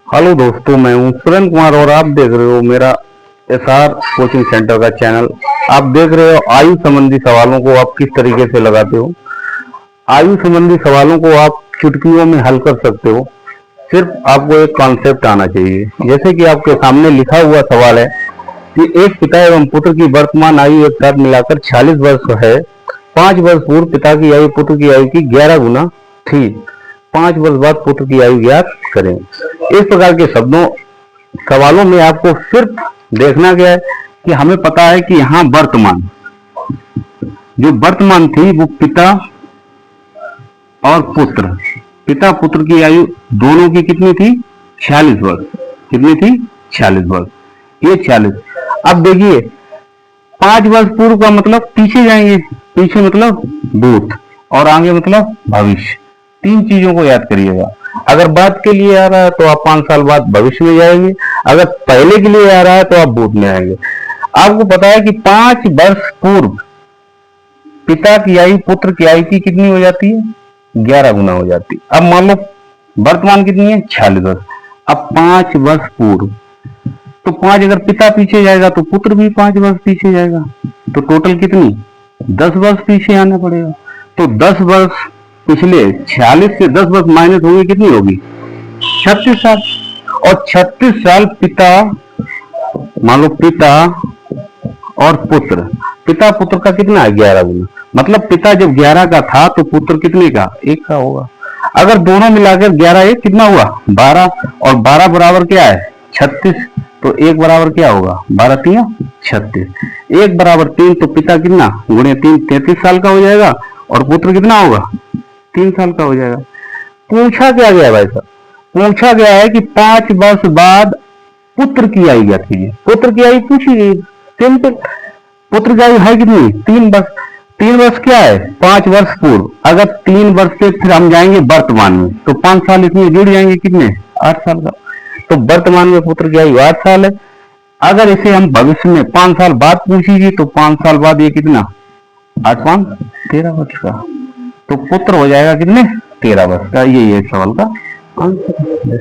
Hello दोस्तों, मैं हूं सुरेंद्र कुमार और आप देख रहे हो मेरा एसआर कोचिंग सेंटर का चैनल। आप देख रहे हो आयु संबंधी सवालों को आप किस तरीके से लगाते हो। आयु संबंधी सवालों को आप चुटकियों में हल कर सकते हो। सिर्फ आपको एक कॉन्सेप्ट आना चाहिए। जैसे कि आपके सामने लिखा हुआ सवाल है कि एक पिता एवं पुत्र की वर्तमान आयु एक साथ मिलाकर 46 वर्ष है। 5 वर्ष पूर्व पिता की आयु पुत्र की आयु की 11 गुना थी। 5 वर्ष बाद पुत्र की आयु ज्ञात करें। इस प्रकार के शब्दों सवालों में आपको सिर्फ देखना क्या है कि हमें पता है कि यहाँ वर्तमान जो वर्तमान थी वो पिता और पुत्र, पिता पुत्र की आयु दोनों की कितनी थी? 46 वर्ष। कितनी थी? 46 वर्ष। ये 46। अब देखिए 5 वर्ष पूर्व का मतलब पीछे जाएंगे, पीछे मतलब भूत और आगे मतलब भविष्य। 3 चीजों को याद करिएगा। अगर बाद के लिए आ रहा है तो आप 5 साल बाद भविष्य में जाएंगे, अगर पहले के लिए आ रहा है तो आप भूत में आएंगे। आपको पता है कि 5 वर्ष पूर्व पिता की आयु पुत्र की आयु की कितनी हो जाती है? 11 गुना हो जाती है। अब मान लो वर्तमान कितनी है? 46 वर्ष। अब 5 वर्ष पूर्व तो 5 अगर पिता पीछे जाएगा तो पुत्र भी 5 वर्ष पीछे जाएगा, तो टोटल कितनी? 10 वर्ष पीछे आना पड़ेगा। तो 10 वर्ष पिछले 46 से 10 वर्ष माइनस होंगे, कितनी होगी? 36 साल। और 36 साल पिता, मान लो पिता और पुत्र, पिता पुत्र का कितना है? 11 गुना। मतलब पिता जब 11 का था तो पुत्र कितने का? 1 का होगा। अगर दोनों मिलाकर 11 1 कितना हुआ? 12। और 12 बराबर क्या है? 36। तो 1 बराबर क्या होगा? 12 3 36। 1 बराबर 3 तो पिता कितना गुणे 3 33 साल का हो जाएगा और पुत्र कितना होगा? 3 साल का हो जाएगा। पूछा क्या गया भाई साहब? पूछा गया है कि 5 वर्ष बाद पुत्र की आयु ज्ञात कीजिए। पुत्र की आयु पूछी गई, सिंपल। पुत्र की आयु है कितनी? 3 वर्ष। 3 वर्ष क्या है? 5 वर्ष पूर्व। अगर 3 वर्ष से फिर हम जाएंगे वर्तमान में तो 5 साल इसमें जुड़ जाएंगे, कितने? 8 साल का। तो वर्तमान में पुत्र की आयु 8 साल है। अगर इसे हम भविष्य में 5 साल बाद पूछेगी तो 5 साल बाद ये कितना? 8 5 13 वर्ष का। तो पुत्र हो जाएगा कितने? 13 वर्ष का। ये सवाल का आंसर है।